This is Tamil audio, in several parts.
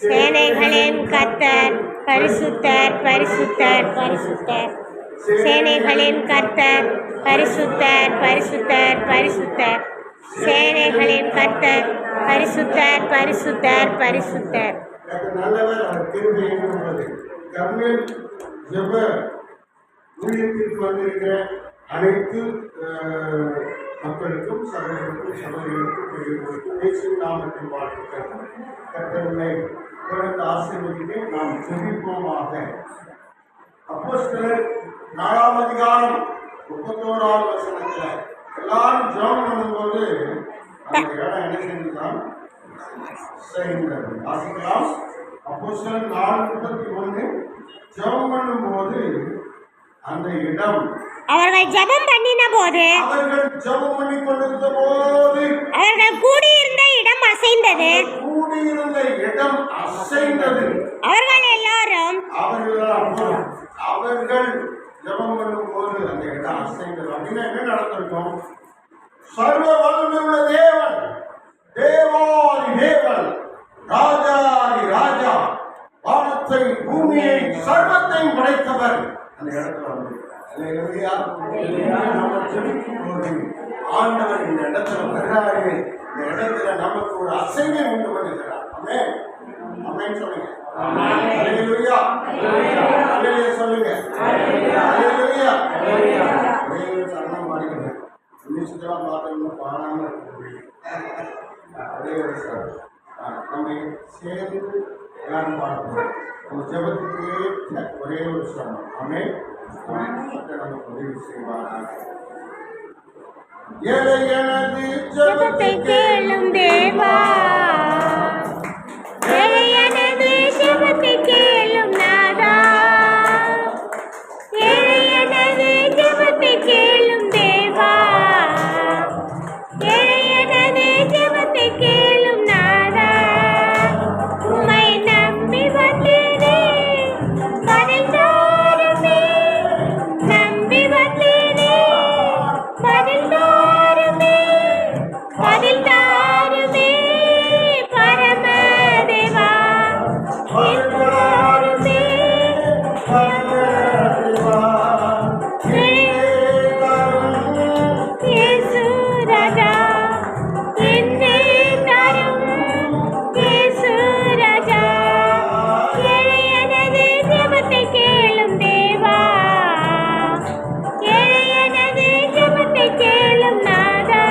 சேனைகளின் கர்த்தர் பரிசுத்தர் பரிசுத்தர் பரிசுத்தர். சேனைகளின் கர்த்தர் பரிசுத்தர் பரிசுத்தர் பரிசுத்தர். சேனைகளின் கர்த்தர் பரிசுத்தர் பரிசுத்தர் பரிசுத்தர். நல்லவர், அவர் கிருபை என்றுள்ளது. கர்மேல் ஜெப ஊழியத்திற்கு வந்திருக்கிற அனைத்து மக்களுக்கும் சகோதரர்களுக்கும் சகோதரிகளுக்கும் பெரியவர்களுக்கும் இயேசுவின் நாமத்தில் வாழ்த்துக்கள். கர்த்தரை தொடர்ந்து ஆசீர்வதிக்க நாம் ஜெபிப்போமாக. அப்போஸ்தலர் 4ஆம் அதிகாரம் 31வது வசனத்தில் எல்லாரும் ஜெபம் பண்ணும்போது அந்த இடம் என்ன செஞ்சுதான் செய்கிறது. வாசிக்கலாம். அப்போஸ்தலர் 4:31 ஜெபம் பண்ணும்போது அந்த இடம் அவர்கள் ஜெபம் பண்ணின போது அவர்கள் ஜெபம் பண்ணி கொண்டிருந்த போது அவர்கள் கூடியிருந்த இடம் அசைந்தது. கூடியிருந்த இடம் அசைந்தது. அவர்கள் எல்லாரும் அவர்கள் ஜெபம் பண்ணும் போது அந்த இடம் அசைந்தது. அப்படின்னா என்ன நடந்திருக்கும்? சர்வ வல்லமை உள்ள தேவன், தேவாதி தேவன், ராஜாதி ராஜா, வானத்தை பூமியை சர்வத்தையும் படைத்தவர் அந்த இடத்துல வந்து ஆண்டவர் இந்த இடத்துல வர்றாரு. இந்த இடத்துல நமக்கு ஒரு அசைவை உண்டு பண்ணுகிறார். ஆமென் ஆமென் சொல்லுங்க. அல்லேலூயா அல்லேலூயா சொல்லுங்க. அல்லேலூயா அல்லேலூயா சரணம் பாடுங்க. மியூசிக்கெல்லாம் பார்த்தோம்னா பாடாம இருக்க முடியும். அதே ஒரு சார் நம்ம சேர்ந்து எல்லாரும் பாடுறோம். நம்ம ஜெபத்துக்கு ஒரே ஒரு சரணம். ஆமென். நமக்கு உதவி செய்வாராக. எனது ஜெபத்தை கேளும் தேவா, எனது ஜெபத்தை கேளும் நாதா, எனது ஜெபத்தை கேளும் தேவா, எனது ஜெபத்தை கேளும் நாதா. உம்மை நம்பி வந்தேனே, பதில் தாருமே. நம்பி வந்தேனே, பதில் தாருமே. பதில் தாருமே பரமதேவா. தாருமே இயேசு ராஜா, என்னை தாரும் இயேசு ராஜா. எனது ஜெபத்தை கேளும் தேவா, எனது ஜெபத்தை கேளும் நாதா,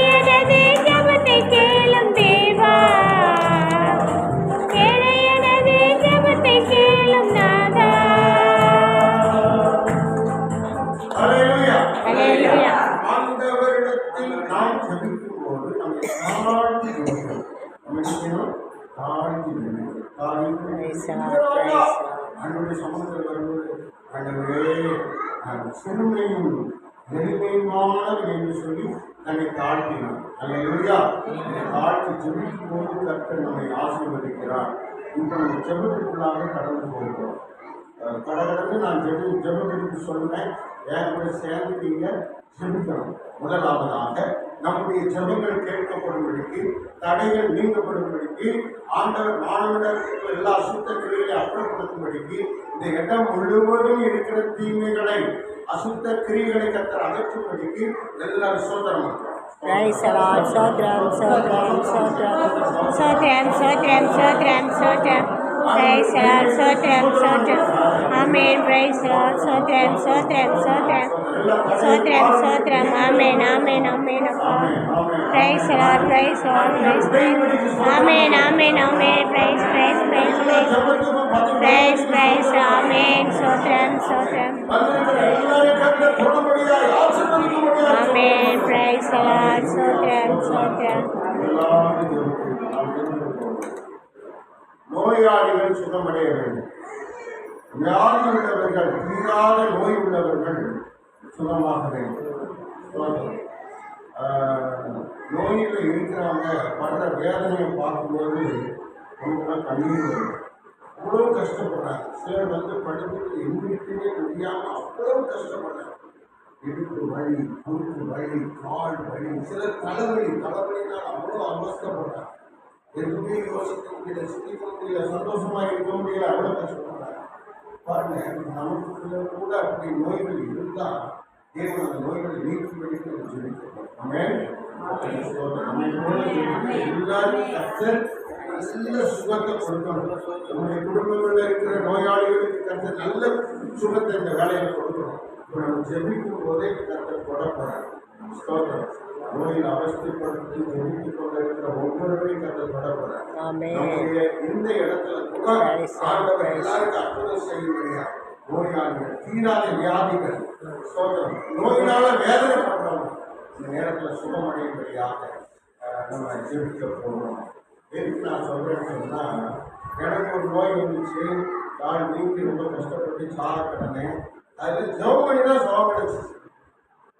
எனது ஜெபத்தை கேளும் தேவா, எனது ஜெபத்தை கேளும் நாதா. அல்லேலூயா அல்லேலூயா. ஆண்டவரிடத்தில் நாம் ஜெபிக்கும் போது நம்மை தாழ்த்தி விடுகிறோம். நம்ம என்ன செய்யணும்? தாழ்த்தி விடுகிறோம். ஆண்டவருடைய சமூகத்தில் வரும்போது ஆண்டவரே சிறுமையும் எளிமையுமானவர் என்று சொல்லி தன்னை தாழ்த்தினார். அல்லேலூயா. தாழ்த்தி ஜெபிக்கும் போது கர்த்தர் நம்மை ஆசீர்வதிக்கிறார். இப்போ நம்ம ஜெபத்துக்குள்ளாக கடந்து போகிறோம். கடகடன்னு நான் ஜெபத்துக்கு சொல்லுவேன். என் கூட சேர்ந்து நீங்கள் ஜெபிக்கணும். முதலாவதாக நம்முடைய ஜெபங்கள் கேட்கப்படும்படிக்கு, தடைகள் நீங்கப்படும்படிக்கு, ஆண்டவர் மாணவர்களுக்கு எல்லா அசுத்த கிரியைகளை அப்புறப்படுத்தும்படிக்கு, இந்த இடம் முழுவதும் இருக்கிற தீமைகளை அசுத்த கிரியைகளை கர்த்தர் அகற்றும்படிக்கு எல்லாரும் சோதனம் பண்றோம். Praise the Lord. Sotram, Sotram, Sotram, Sotram, Sotram, Sotram, Sotram. Praise the Lord. Sotram, Sotram. Amen. Praise the Lord. Sotram, Sotram, Sotram, Sotram, Sotram. Amen, Amen, Amen. Praise the Lord. Praise the Lord. Praise the Lord. Amen, Amen, Amen. Praise, praise, praise, praise. Praise, praise. Amen. Sotram, Sotram. Amen. Praise the Lord. Sotram, Sotram. நோயாளிகள் சுகமடைய வேண்டும். வியாதி உள்ளவர்கள், தீராத நோய் உள்ளவர்கள் சுகமாக வேண்டும். நோயில் இருக்கிறவங்க படுற வேதனையை பார்க்கும்போது நமக்கு கண்ணீர் வரும். அவ்வளோ கஷ்டப்படுறாங்க. சிலர் வந்து படிப்புக்கு எந்திரிக்கவே முடியாமல் அவ்வளோ கஷ்டப்படுறாங்க. இடுப்பு வலி, குறுக்கு வலி, கால் வலி, சிலர் தலைவலினால் அவ்வளோ அவஸ்தப்படுறாங்க. எதுவுமே யோசிக்க முடியல, சிந்திக்க முடியல, சந்தோஷமா இருக்க முடியல, அவ்வளோ கஷ்டப்படுறாங்க. பாருங்க, நமக்கு கூட அப்படி நோய்கள் இருந்தால் தேவன் அந்த நோய்களை நீக்கும்படி நம்ம ஜெபிக்கிறோம். ஆமென். எல்லாரும் கர்த்தர் நல்ல சுகத்தை கொடுக்கணும். நம்முடைய குடும்பங்களில் இருக்கிற நோயாளிகளுக்கு கர்த்தர் நல்ல சுகத்தை இந்த வேலையை கொடுக்கணும். இப்போ நம்ம ஜெபிக்கும் போதே கர்த்தர் தொடர்புறார். ஸ்தோத்திரம். நோயில் அவஸ்தைப்படுத்தி ஜெபித்துக் கொண்டு இருக்கிற ஒவ்வொருவரையும் கர்த்தர் தொடர்புறார். நம்முடைய இந்த இடத்துல கூட ஆண்டவர் எல்லாருக்கும் அற்புதம் செய்யும்படியா நோயாளிகள், தீராத வியாதிகள், ஸ்தோத்திரம், நோயினால வேதனைப்படுறவங்க இந்த நேரத்தில் சுகமடையும்படியாக நம்ம ஜெபிக்க போகிறோம். எதுக்கு நான் சொல்கிறேன்னு சொன்னால், எனக்கு ஒரு நோய் வந்துச்சு, நான் நீங்கி ரொம்ப கஷ்டப்பட்டு சாக கிடந்தேன். அதில் ஜெபம் பண்ணி தான் சுகம் கிடைச்சி.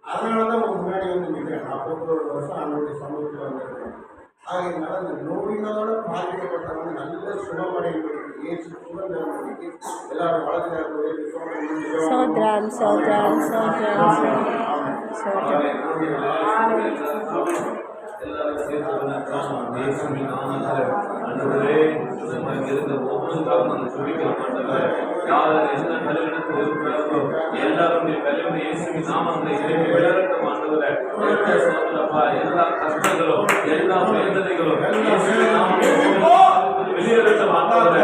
அதனால தான் முன்னாடி வந்து நிற்கிறேன். 41 வருஷம் அவனுடைய சமூகத்தில் வந்துருக்கேன். அதனால இந்த நோயினால பாதிக்கப்பட்டவங்க நல்ல சுகமடையும்படி இயேசு சுகமடையும்படிக்கு எல்லாரும் வளர்ந்து சோத்ரம் சோத்ரம் சோத்ரம் எல்லாரும் சேர்ந்து இருந்த ஒவ்வொரு காரணம் சொல்லிக்க யாரும் எந்த நிலவிடத்தில் இருக்கிறார்களோ எல்லாருடைய கல்வி இயேசுவின் நாமத்தை விளரட்டும் ஆண்டவரே. எல்லா கஷ்டங்களும் எல்லா வேதனைகளும் வெளியேறட்டும் ஆண்டவரே.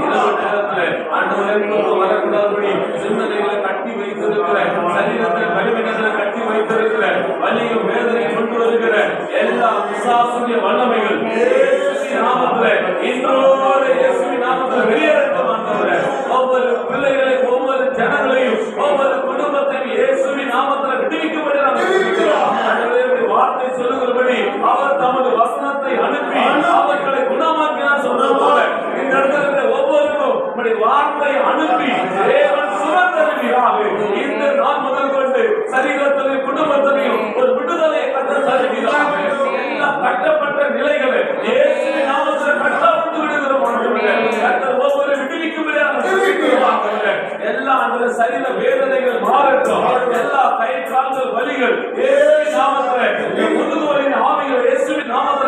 இரவு நேரத்தில் ஆண்டவரே வரக்கூடாதபடி சிந்தனைகளை கட்டி வைத்திருக்கிற, சரீரத்தை பலவீனங்களை கட்டி வைத்திருக்கிற, வலியும் வேதனையை கொண்டு வருகிற எல்லா பிசாசுடைய வல்லமைகள் இயேசுவின் நாமத்திலே இன்றோடு இயேசுவின் நாமத்திலே வெளியேறட்டும் ஆண்டவரே. ஒவ்வொரு பிள்ளைகளையும், ஒவ்வொரு ஜனங்களையும், ஒவ்வொரு குடும்பத்தையும் இயேசுவின் நாமத்திலே விடுவிக்கும்படி நாங்கள் ஜெபிக்கிறோம். ஆண்டவரே, வார்த்தை சொல்லுகிறபடி அவர் தமது வசனத்தை அனுப்பி அவர்களை குணமாக்கினார் சொன்னது போல இந்த இடத்துல ஒவ்வொருவரும் உம்முடைய வார்த்தை அனுப்பி தேவன் சுகந்தருவீராக. இந்த நாள் முதல் கொண்டு சரீரத்திலையும் குடும்பத்திலையும் ஒரு விடுதலை கட்ட தருவீராக. எல்லா கட்டப்பட்ட நிலைகளை இயேசுவின் நாமத்தில் கட்டப்பட்டு விடுகிறோம். கர்த்தர் ஒவ்வொரு விடுவிக்கும்படியாக எல்லா அந்த சரீர வேதனைகள் மாறட்டும். எல்லா கை கால்கள் வலிகள் இயேசுவின் நாமத்தில், முதுகுவலின் ஆவிகள் இயேசுவின் நாமத்தில்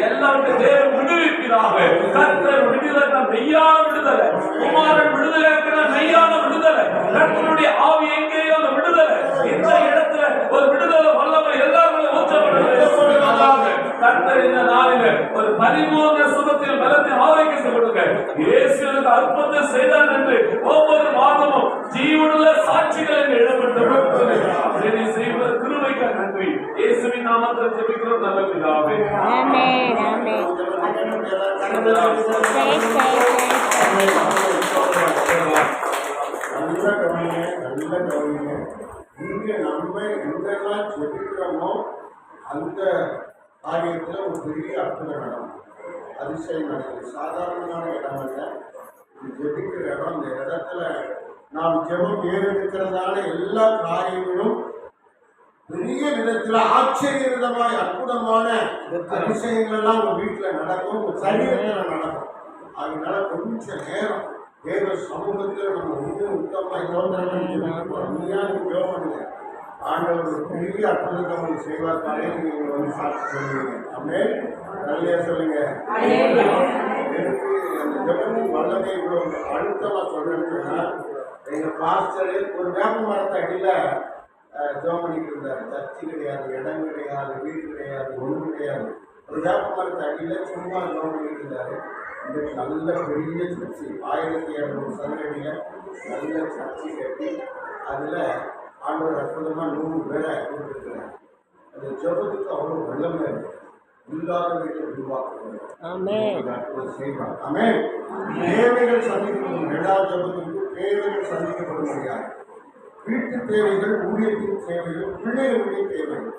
எல்லாருக்கும் தேவன் விடுவிப்பீராக. கர்த்தர் விடுதலை, மெய்யான விடுதலை, குமாரன் விடுதலை இருக்கிற மெய்யான விடுதலை, கர்த்தருடைய ஆவி எங்கேயோ அந்த விடுதலை, இந்த இடத்துல ஒரு விடுதலை வல்லமை எல்லாருமே ஊற்றப்படுகிறது. கர்த்தர் இந்த நாளில ஒரு பரிபூர்ண சுகத்தில் பலத்தை ஆரோக்கியத்தை கொடுங்க. இயேசுவுக்கு அற்புதம் செய்தார் என்று ஒவ்வொரு மாதமும் ஜீவனுள்ள சாட்சிகள் எழுதப்பட்டு செய்வது கிருபைக்கு நன்றி. இயேசுவின் நாமத்தில் ஜெபிக்கிறோம் நல்ல பிதாவே. ஆமென் ஆமென். நல்ல கவனிங்க. இங்க நம்ம எங்கெல்லாம் ஜெபிக்கிறோமோ அந்த காரியத்தில் ஒரு பெரிய அற்புதம் நடக்கும், அதிசயம் நடக்குது. சாதாரணமான இடம் அல்ல, ஜெபிக்கிற இடம். இந்த இடத்துல நாம் ஜெபம் ஏறெடுக்கிறதான எல்லா காரியங்களும் பெரிய விதத்தில் ஆச்சரியமாய் அற்புதமான அதிசயங்கள் எல்லாம் உங்க வீட்டில் நடக்கும், உங்க சரீரத்தில் நடக்கும். அதனால கொஞ்ச நேரம் தேவ சமூகத்தில் நம்ம இன்னும் உத்தமமாக யோகப்படுங்க. ஆண்டவர் பெரிய அற்புதத்தை உங்களுக்கு செய்வார். காலையில் நீங்கள் வந்து சாட்சி சொல்லுவீங்க. அம்மே நல்ல சொல்லுங்க. எனக்கு அந்த ஜெபத்தின் வல்லமை இவ்வளோ அழுத்தமாக சொல்றேன்னா, எங்கள் பாஸ்டரு ஒரு வேப்ப மரத்தை அடியில் ஜெபம் பண்ணிட்டு இருந்தார். சர்ச்சை கிடையாது, இடம் கிடையாது, வீடு கிடையாது, ஒன்றும் கிடையாது. ஒரு வேப்ப மரத்தை அடியில் சும்மா ஜெபம் பண்ணிட்டு இருந்தார். இன்றைக்கு நல்ல பெரிய சர்ச்சை, 1700 சதுரடியில் நல்ல சர்ச்சை கட்டி அதில் ஆண்டவர் அற்புதமாக 100 பேரை கொடுத்துருக்கிறார். அந்த ஜெபத்துக்கு அவ்வளோ வல்லமை இருக்கு. இல்லாத வீட்டை உருவாக்குவார், செய்வார். ஆமென். தேவைகள் சந்திக்கப்படும். 2வது ஜெபத்துக்கு தேவைகள் சந்திக்கப்படும் முடியாது. வீட்டு தேவைகள், ஊழியத்தின் தேவைகள், பிள்ளைகளுடைய தேவைகள்.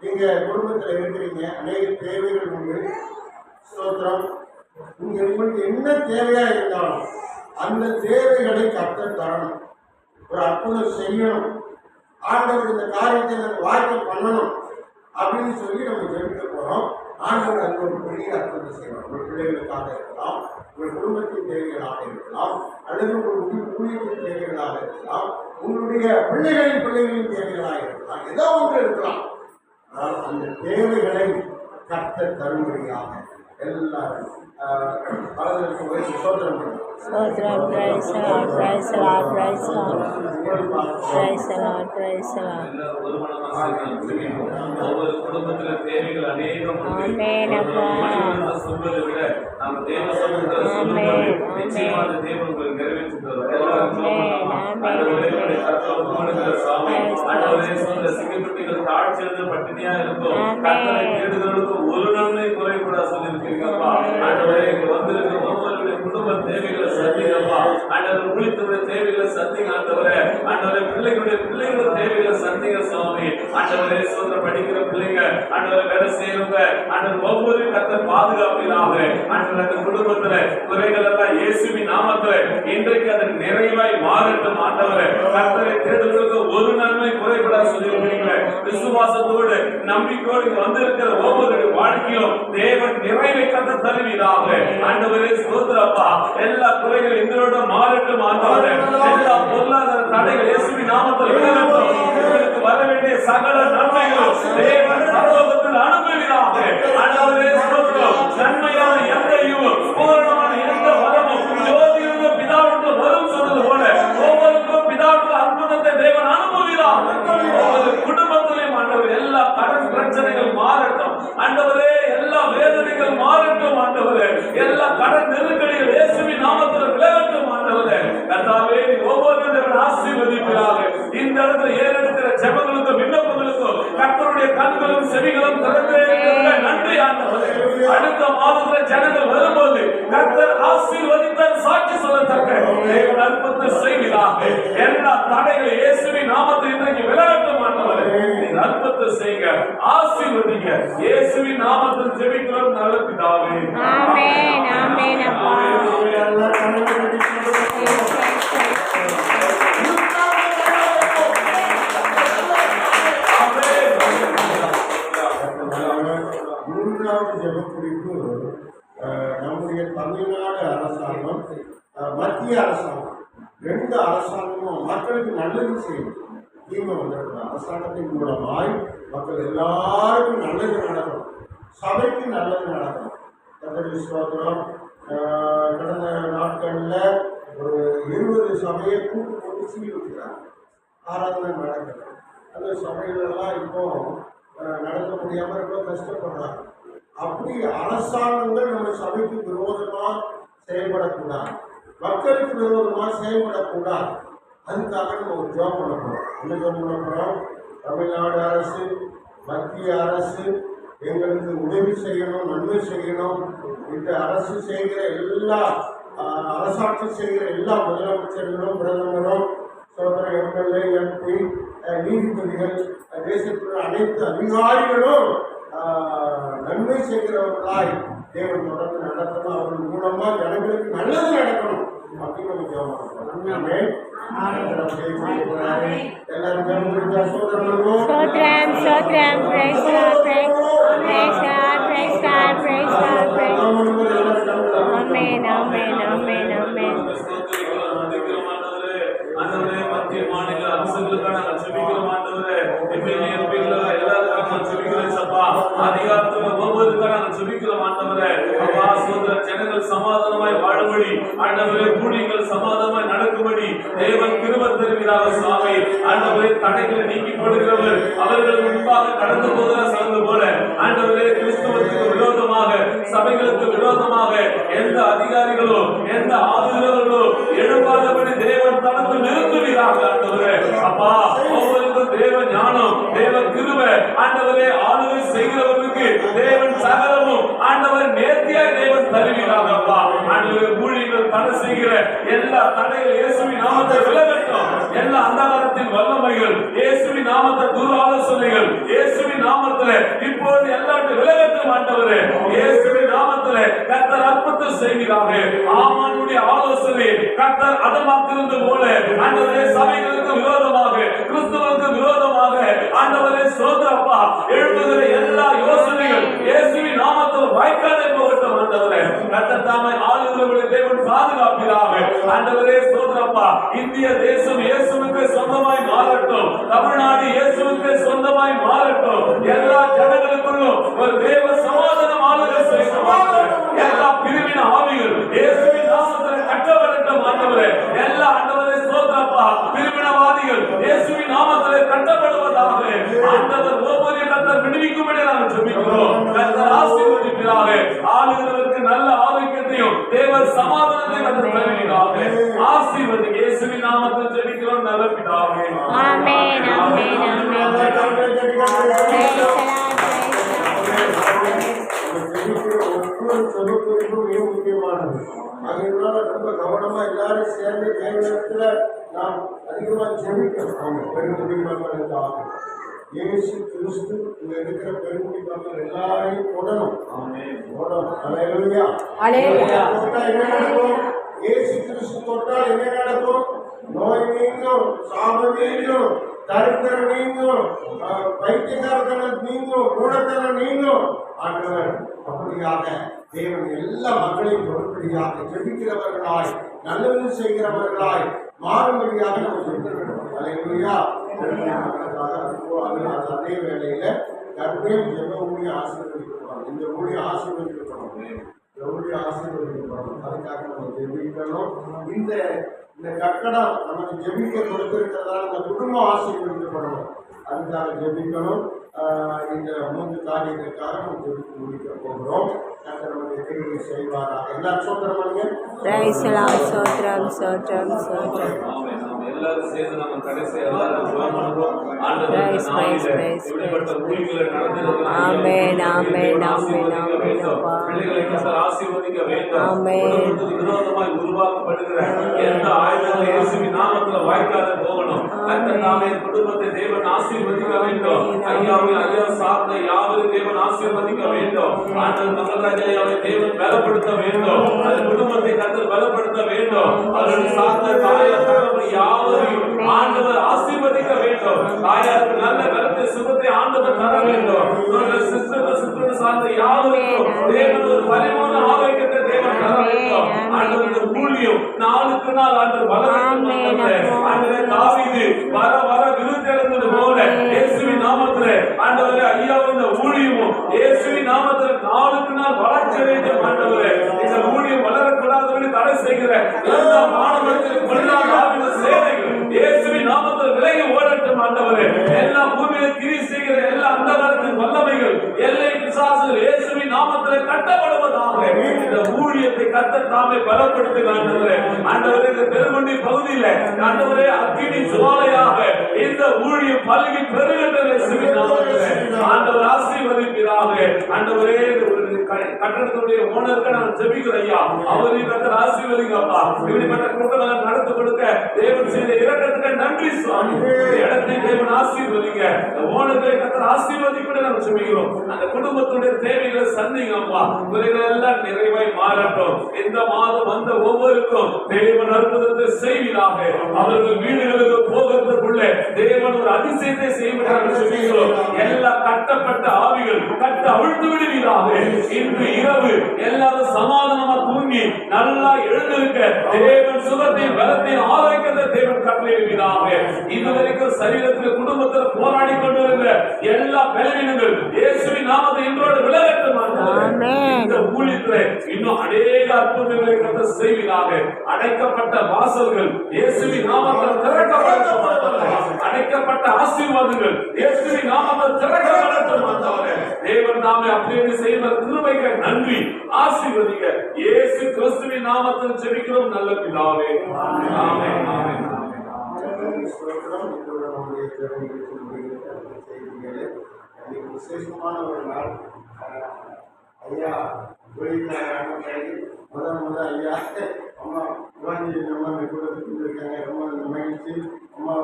நீங்க குடும்பத்தில் இருக்கிறீங்க, அநேக தேவைகள் உண்டு. ஸ்தோத்திரம். நீங்க உங்களுக்கு என்ன தேவையா இருந்தாலும் அந்த தேவைகளை கர்த்தர் தரணும். ஒரு அற்புதம் செய்யணும். ஆண்டவர் இந்த காரியத்தை வாய்ப்பு பண்ணணும் அப்படின்னு சொல்லி நம்ம ஜெபிக்க போறோம். ஆண்டவர் அது ஒரு பெரிய அற்புதத்தை செய்வார். உங்கள் பிள்ளைகளுக்காக இருக்கலாம், உங்கள் குடும்பத்தின் தேவைகளாக இருக்கலாம், அல்லது உங்கள் ஊழியத்தின் தேவைகளாக இருக்கலாம், உங்களுடைய பிள்ளைகளின் தேவைகளாக இருக்கலாம், ஏதோ ஒன்று இருக்கலாம். ஆனால் அந்த தேவைகளை கர்த்தர் தரும்படியாக எல்லாரும் பலருக்கு ஒரு சோதனம் பண்ணுவோம். Sotram, praise the Lord, praise the Lord, praise the Lord, praise the Lord, praise the Lord. ஒவ்வொரு குடும்பத்தில தேவைகள் அநேகம் Amen, அப்பா. சொல்வதை விட நாம் தேவ சமூகத்தில் சொல்லும்போது நிச்சயமாக தேவன் உங்களை நிறைவேற்றி தருவார். சிங்கப்பட்டிகள் தாழ்ச்சியிலிருந்து பட்டினியா இருக்கும் கர்த்தரை தேடுதலுக்கு ஒரு நன்மை குறைக்கூட சொல்லியிருக்கீங்கப்பா. ஆண்டவரே வந்திருக்கிற ஒவ்வொருடைய குடும்ப தேவைகளை சந்திங்கப்பா. ஆண்டவர் ஊழியத்துடைய தேவைகளை சந்திங்க ஆண்டவரே. ஆண்டவரே பிள்ளைகளுடைய தேவைகளை சந்திங்க சுவாமி. ஆண்டவரே சோதனை படிக்கிற பிள்ளைங்க, ஆண்டவரை வேலை செய்யறவங்க, ஆண்டவர் ஒவ்வொரு கர்த்தர் பாதுகாப்பினாக ஆண்டவர் அந்த குடும்பத்துல குறைகள் எல்லாம் இயேசுவின் நாமத்துல இன்றைக்கு அது நிறைவாய் மாறட்டும். ஆண்டவரே கர்த்தரை தேடுவதற்கு ஒரு நன்மை குறைபட சொல்லியிருக்கிறீங்க. விசுவாசத்தோடு நம்பிக்கையோடு வந்திருக்கிற ஒவ்வொரு வாழ்க்கையிலும் தேவன் நிறைவை கத்த தருவீராக. ஆண்டவரே ஸ்தோத்திரப்பா. எல்லா குறைகள் எங்களோட மாறட்டும். ஆண்டவரே எல்லா பொருளாதார தடைகள் இயேசுவின் நாமத்தில் விலகட்டும். உங்களுக்கு வர வேண்டிய சகல நன்மைகளும் தேவன் பரலோகத்தில் அனுப்புவீராக. ஆண்டவரே ஸ்தோத்திரம். நன்மையான எந்த ஈவும் பூரணமான எந்த வரமும் ஜோதியிலிருந்து பிதாவுக்கு வரும் சொன்னது போல ஒவ்வொருக்கும் பிதாவுக்கு அற்புதத்தை தேவன் அனுப்புவீராக. ஒவ்வொரு குடும்பத்திலையும் ஆண்டவர் எல்லா கடன் பிரச்சனைகள் மாறட்டும். ஆண்டவரே எல்லா வேதனைகள் மாறட்டும். ஆண்டவரே எல்லா கடன் நெருக்கடிகள் இயேசுவின் நாமத்தில் விலகட்டும். ஆண்டவரே கர்த்தாவே ஒவ்வொரு தேவன் ஆசீர்வதிப்பீராக. இந்த இடத்துல ஏறெடுக்கிற ஜெபங்களுக்கும் விண்ணப்பங்களுக்கும் கர்த்தருடைய கண்களும் செவிகளும் திறந்தே நன்றி ஆண்டவரே. அடுத்த மாதத்துல ஜனங்கள் வரும்போது கர்த்தர் ஆசீர்வதித்தார் சாட்சி சொல்லத்தக்க தேவன் அற்புதத்தை செய்கிறார். எல்லா தடைகளை இயேசுவின் நாமத்தில் இன்றைக்கு விலகட்டும். ஆண்டவரே நீர் அற்புதத்தை செய்யுங்க, ஆசீர்வதிங்க. இயேசுவின் நாமத்தில் ஜெபிக்கிறோம் நல்ல பிதாவே. ஆமென், ஆமென் அப்பா. மூன்றாவது ஜெபக்குறிப்பு நம்முடைய தமிழ்நாடு அரசாங்கம், மத்திய அரசாங்கம், ரெண்டு அரசாங்கமும் மக்களுக்கு நல்லது செய்யும். தீமை வந்திருக்கிற அரசாங்கத்தின் மூலமாய் மக்கள் எல்லாருக்கும் நல்லது நடக்கும், சபைக்கு நல்லது நடக்கும். கர்த்தருக்கு ஸ்தோத்திரம். கடந்த நாட்களில் ஒரு 20 சபையை கூட்டு கொண்டு சீர்விக்கிறாங்க. ஆராதனை நடக்குது. அந்த சபைகளெல்லாம் இப்போ நடத்த முடியாமல் ரொம்ப கஷ்டப்படுறாங்க. அப்படி அரசாங்கங்கள் நம்ம சபைக்கு விரோதமாக செயல்படக்கூடாது, மக்களுக்கு விரோதமாக செயல்படக்கூடாது. அதுக்காக நம்ம ஒரு ஜோம் பண்ண போகிறோம். என்ன ஜோம் பண்ண போகிறோம்? தமிழ்நாடு அரசு, மத்திய அரசு எங்களுக்கு உதவி செய்யணும், நன்மை செய்யணும். இந்த அரசு செய்கிற எல்லா அரசாட்சி செய்கிற எல்லா முதலமைச்சர்களும் பிரதமரும் சோதனை எம்எல்ஏ எம்பி நீதிபதிகள் தேசத்தில் அனைத்து அதிகாரிகளும் நன்மை செய்கிறவர்களாய் தேவன் தொடர்ந்து நடத்தணும். அவர்கள் மூலமா ஜனங்களுக்கு நல்லது நடக்கணும் அப்படின்னு நம்ம ஜெபம் எல்லாரும் Sotram, Sotram, praise God, praise God, praise God, praise God, praise God, praise God. Amen, amen, amen, amen. ஆண்டவரே மத்திய மாநில அரசுகளுக்கான ஜெபிக்கிறோம். ஆண்டவரே எம்எல்ஏ எம்பிக்கள் எல்லாருக்கும் ஜெபிக்கிறோம். சப்பா அதிகாரத்துல ஒவ்வொருக்கான ஜெபிக்கிறோம். ஆண்டவரே அப்பா சோதர ஜனங்கள் சமாதானமாய் வாழும்படி, ஆண்டவரே ஊழியங்கள் சமாதானமாய் நடக்கும்படி தேவன் கிருபை தருகிறார். சுவாமி ஆண்டவரே தடைகளை நீக்கி போடுகிறவர் அவர்கள் முன்பாக கடந்து போகிற சங்கு போல ஆண்டவரே கிறிஸ்துவத்துக்கு விரோதமாக, சபைகளுக்கு விரோதமாக எந்த அதிகாரிகளோ எந்த ஆளுநர்களோ எழுப்பாதபடி தேவன் தனக்கு நிறுத்துகிறார்கள். ஆண்டவரே அப்பா ஒவ்வொருக்கும் தேவ ஞானம், தேவ கிருபை, ஆண்டவரே ஆளுகை செய்கிறவர்களுக்கு தேவன் சகலமும் ஆண்டவர் நேர்த்தியாய் தேவன் தருகிறார். அப்பா ஆண்டவரே ஊழியர்கள் தடை செய்கிற எல்லா தடைகள் இயேசுவின் நாமத்தில் விலகட்டும். எல்லா அந்தகாரத்தின் வல்லமைகள் இயேசுவின் நாமத்தில் துர் ஆலோசனைகள் இயேசுவின் நாமத்தில் இப்போது எல்லாத்தையும் விலகட்டும் ஆண்டவரே. இயேசுவின் நாமத்தில் கர்த்தர் அற்புதம் செய்கிறாங்க. ஆமானுடைய ஆலோசனை கர்த்தர் அதமாக்கிருந்து போல ஆண்டவரே சபைகளுக்கு விரோதமாக கிறிஸ்துவுக்கு விரோதமாக ஆண்டவரே சோதரப்பா எழுப்புகிற எல்லா யோசனைகள் இயேசுவின் நாமத்தில் வாய்க்காதே போகட்டும் ஆண்டவரே. கர்த்தர் தாமே ஆளுகிறவர்களை தேவன் பாதுகாப்பீராக ஆண்டவரே சோதரப்பா. இந்திய தேசம் இயேசுவுக்கு சொந்தமாய் மாறட்டும். தமிழ்நாடு இயேசுவுக்கு சொந்தமாய் மாறட்டும். எல்லா ஜனங்களுக்குள்ளும் ஒரு தேவ சமாதானம் ஆளுகை செய்யட்டும். எல்லா பிரிவின ஆவிகள் இயேசுவின் நாமத்தில் கட்டப்படட்டும் ஆண்டவரே. எல்லா ஆண்டவரே சோதரப்பா பிரிவினவாதிகள் இயேசுவின் நாமத்தில் கட்டப்படுவதாக ஆண்டவர் ஒவ்வொரு கர்த்தர் விடுவிக்கும்படி நாங்கள் ஜெபிக்கிறோம். கர்த்தர் ஆசீர்வதிப்பீராக. ஆளுகிறவருக்கு நல்ல ஆரோக்கியத்தையும் தேவ சமாதானத்தை கர்த்தர் தருவீராக. ஆசீர்வதி இயேசுவின் நாமத்தில் ஜெபிக்கிறோம் நல்ல பிதாவே. ஆமென் ஆமென் முக்கியமானது. அதனால ரொம்ப கவனமா எல்லாரும் சேர்ந்து தேவனிடத்துல நாம் அதிகமா ஜெபிக்கணும். பெருங்குடி மக்களுக்காக இயேசு கிறிஸ்து இங்க இருக்கிற பெருங்குடி மக்கள் எல்லாரையும் தொடணும். அல்லேலூயா. என்ன நடக்கும்? இயேசு கிறிஸ்து தொட்டால் என்ன நடக்கும்? நோய் நீங்கும், சாபம் நீங்கும், தரித்திரம் நீங்கும், பைத்தியக்காரத்தனம் நீங்கும், மூடத்தனம் நீங்கும். ஆண்டவர் அப்படியாக தேவன் எல்லா மக்களையும் பொறுப்படியாக ஜெபிக்கிறவர்களாய் நல்லது செய்கிறவர்களாய் மாறும்படியாக நம்ம சொல்லிருக்கணும். அல்லேலூயா. அதே வேளையில கர்த்தர் ஜெப ஊழிய ஆசீர்வதிக்கணும். இந்த ஊழிய ஆசீர்வதிக்கணும். ஆசீர்வதிக்கப்படும். அதுக்காக நம்ம ஜெபிக்கணும். இந்த கட்டடம் நமக்கு ஜெபிக்க கொடுத்திருக்கிறதால இந்த குடும்பம் ஆசீர்வதிக்கப்படணும். அதுக்காக ஜெபிக்கணும். இந்த 3 காரியங்களுக்காக நம்ம ஜெபித்து முடிக்க போகிறோம். கர்த்தர் நமக்கு கிருபை செய்வாராக. எல்லாரும் சோத்திரம் பண்ணுங்க. Praise the Lord. சோத்திரம் சோத்திரம் சோத்திரம். ஆமென். எல்லாரும் சேர்ந்து நம்ம கடைசி எல்லாரும் ஜெபம் பண்ணுவோம். ஆண்டவரே நாமத்திலே இப்படிப்பட்ட ஊழியங்களை நடத்துகிறவர்கள் ஆமென் ஆமென் ஆமென் ஆமென் அப்பா. பிள்ளைகளை கர்த்தர் ஆசீர்வதிக்க வேண்டும். ஆமென். விரோதமாய் உருவாக்கப்படுகிற எந்த ஆயுதங்களும் இயேசுவின் நாமத்தில் வாய்க்காத போகணும். கர்த்தர் தாமே குடும்பத்தை தேவன் ஆசீர்வதிக்க வேண்டும். ஐயா சார்ந்த யாவரும் தேவன் ஆசீர்வதிக்க வேண்டும். ஆண்டவர் மகராஜாவை தேவன் பலப்படுத்த வேண்டும். அந்த குடும்பத்தை கர்த்தர் பலப்படுத்த வேண்டும். அவர்கள் சார்ந்த தாயார் தகவல் யாவரையும் ஆண்டவர் ஆசீர்வதிக்க வேண்டும். தாயாருக்கு நல்ல கருத்தை சுகத்தை ஆண்டவர் தர வேண்டும். சிஸ்டர் சார்ந்த யாவருக்கும் தேவன் ஒரு பரிபூர்ண ஆரோக்கியத்தை தேவன் தர வேண்டும். ஆண்டவர் ஊழியம் நாளுக்கு நாள் ஆண்டவர் வளர்ந்து ஆண்டவரே தாவீது வர வர விருத்தெழுந்தது போல இயேசுவின் நாமத்திலே ஆண்டவரே ஐயாவின் ஊழியமும் இயேசுவின் நாமத்தில் நாளுக்கு நாள் வளர்ச்சி வேண்டும். ஆண்டவரே இந்த ஊழியம் வளரக்கூடாதபடி தடை செய்கிற எல்லா மாணவர்களுக்கு கொள்ளாத சேவைகள் இயேசுவின் நாமத்தில் விலகி ஓடட்டும். ஆண்டவரே எல்லா பூமியில கிரி செய்கிற எல்லா அந்தகாரத்தின் வல்லமைகள் எல்லை பிசாசுகள் இயேசுவின் நாமத்தில் கட்டப்படுவதாக இந்த ஊழியத்தை கர்த்தர் தாமே பலப்படுத்துங்க. ஆண்டவரே ஆண்டவரே இந்த பெருங்குடி பகுதியில ஆண்டவரே அக்கினி ஜுவாலையாக இந்த ஊழியம் பல்கி பெருகட்டும். இயேசுவின் நாமத்திலே ஆண்டவர் ஆசீர்வதிப்பீராக. ஆண்டவரே கட்டடத்துடைய ஓனருக்கு நான் ஜெபிக்கிறேன் ஐயா. அவரையும் கர்த்தர் ஆசீர்வதிங்கப்பா. இப்படிப்பட்ட கூட்டங்களை நடத்தி கொடுக்க தேவன் செய்த இரக்கத்துக்கு நன்றி சுவாமி. இடத்தை தேவன் ஆசீர்வதிங்க. ஓனர்களை கர்த்தர் ஆசீர்வதிக்க நாம் ஜெபிக்கிறோம். அந்த குடும்பத்துடைய தேவைகளை சந்திங்கப்பா. குறைகள் எல்லாம் நிறைவாய் மாறட்டும். இந்த மாதம் வந்த ஒவ்வொருக்கும் தேவன் அற்புதத்தை செய்வீராக. அவர்கள் வீடுகளுக்கு போகிறதுக்குள்ள தேவன் ஒரு அதிசயத்தை செய்வதாக ஜெபிக்கிறோம். எல்லா கட்டப்பட்ட ஆவிகள் கட்ட அவிழ்த்து விடுவீராக. இன்று இரவு எல்லாரும் சமாதானமா தூங்கி நல்லா எழுந்திருக்க தேவன் சுகத்தையும் பலத்தையும் ஆரோக்கியத்தை தேவன் கட்டளையிடுவீராக. இதுவரைக்கும் சரீரத்தில் குடும்பத்தில் போராடி கொண்டிருந்த எல்லா பலவீனங்கள் இயேசுவின் நாமத்தை இன்றோடு விலகட்டும். இந்த ஊழியத்திலே இன்னும் அநேக அற்புதங்களை கர்த்தர் செய்வீராக. அடைக்கப்பட்ட வாசல்கள் இயேசுவின் நாமத்தில் திறக்கப்படட்டும். அடைக்கப்பட்ட ஆசீர்வாதங்கள் இயேசுவின் நாமத்தில் திறக்கப்படட்டும். தேவன் நாமே அப்படியே செய்த கிருபைக்கு நன்றி. ஆசீர்வதிங்க. இயேசு கிறிஸ்துவின் நாமத்தில் ஜெபிக்கிறோம் நல்ல பிதாவே. ஆமென் ஆமென் ஆமென். விசேஷமான ஒரு நாள் ஐயா முதல் ஐயா அம்மா சிவாஜி அம்மா கூடத்துக்கு இருக்காங்க. ரொம்ப மகிழ்ச்சி. அம்மா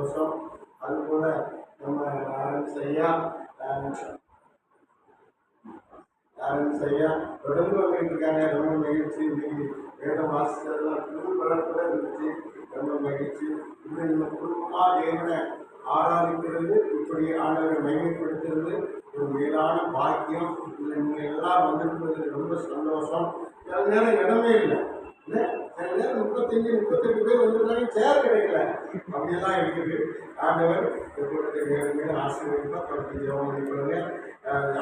சந்தோஷம். அதுபோல நம்ம யாரும் செய்யா தொடர்ந்து வந்துட்டு இருக்காங்க. ரொம்ப மகிழ்ச்சி. இன்னைக்கு வேதம் வாசிச்சதெல்லாம் புது பலப்பட இருந்துச்சு. ரொம்ப மகிழ்ச்சி. இன்னும் நம்ம குடும்பமா தேவனை ஆராதிக்கிறது, இப்படி ஆண்டவரை மகிமைப்படுத்துறது ஒரு மேலான பாக்கியம். இல்லை நீங்கள் எல்லாம் வந்திருக்கிறது ரொம்ப சந்தோஷம். சில நேரம் இடமே இல்லை, சில நேரம் 35-38 பேர் வந்துருக்காங்க, சேர் கிடைக்கல. அப்படியெல்லாம் இருக்குது. ஆண்டவர் கூட்டத்தை மேலும் ஆசீர்வதிப்பார். தொடர்ந்து ஜெபம் பண்ணிக்கொள்ளுங்க.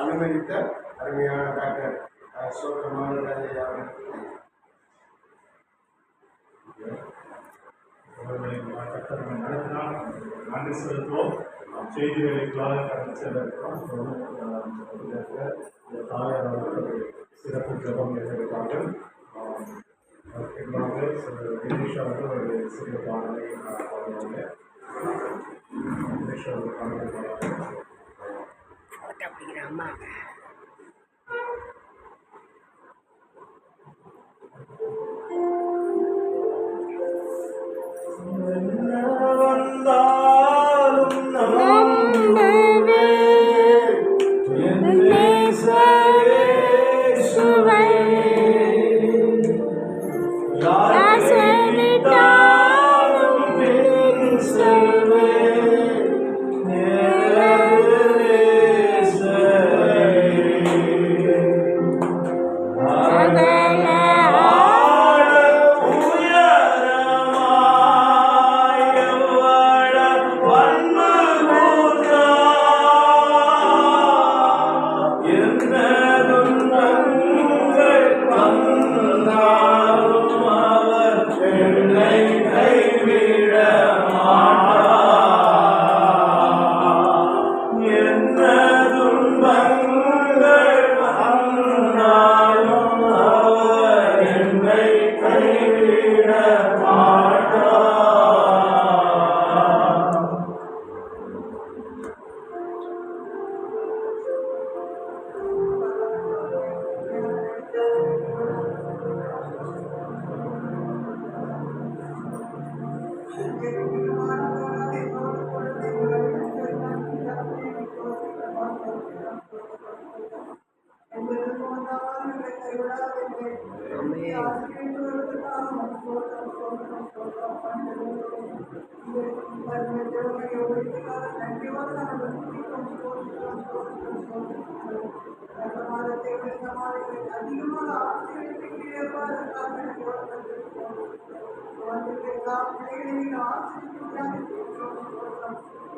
அனுமதித்த அருமையான டாக்டர் சோதரமான நடத்தினால் நன்றி செலுத்துவோம். செய்திகளுக்காக கடந்து செல்ல இருக்கிறோம். தாயார் அவர்கள் சிறப்பு ஜபம் எடுத்திருப்பார்கள். தினேஷ் அவர்கள் ஒரு சிறிய பாடலை பாடுவாங்க. தினேஷ் அவர்கள் பாடுவாங்க. அம்மா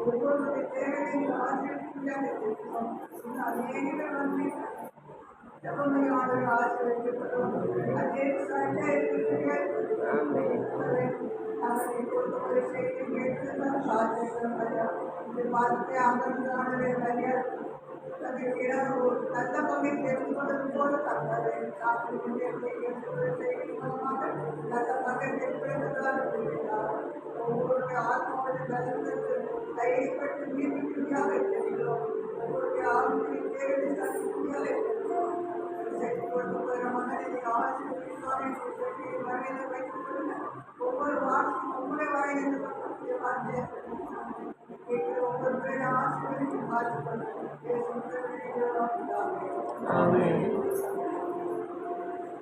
ஒவ்வொருடைய தேவையை ஆசிரியர் ஜபமையாளர் ஆசிரியப்பட்டோம். அதே அவரை பொறுத்தவரை செய்தி கேட்டுதான் சாத்தியம் இது பார்த்து அமர்ந்தானே நிறைய நல்ல பங்கை தெரிந்து கொண்டது போல தந்தது. நல்ல பங்கை தெரிவித்ததாக இருக்கிறார். ஒவ்வொருடைய ஆத்மாவில் பலந்தது தைரியப்பட்டு நீதியாக இருக்கிறோம். ஒவ்வொருடைய ஆத்மாவின் தேவை சக்தியாக இருக்கிறோம். ஒவ்வொரு வார்த்தையும் உங்களை வாயிலிருந்து ஒவ்வொரு பேரை ஆசிரியர் பார்த்து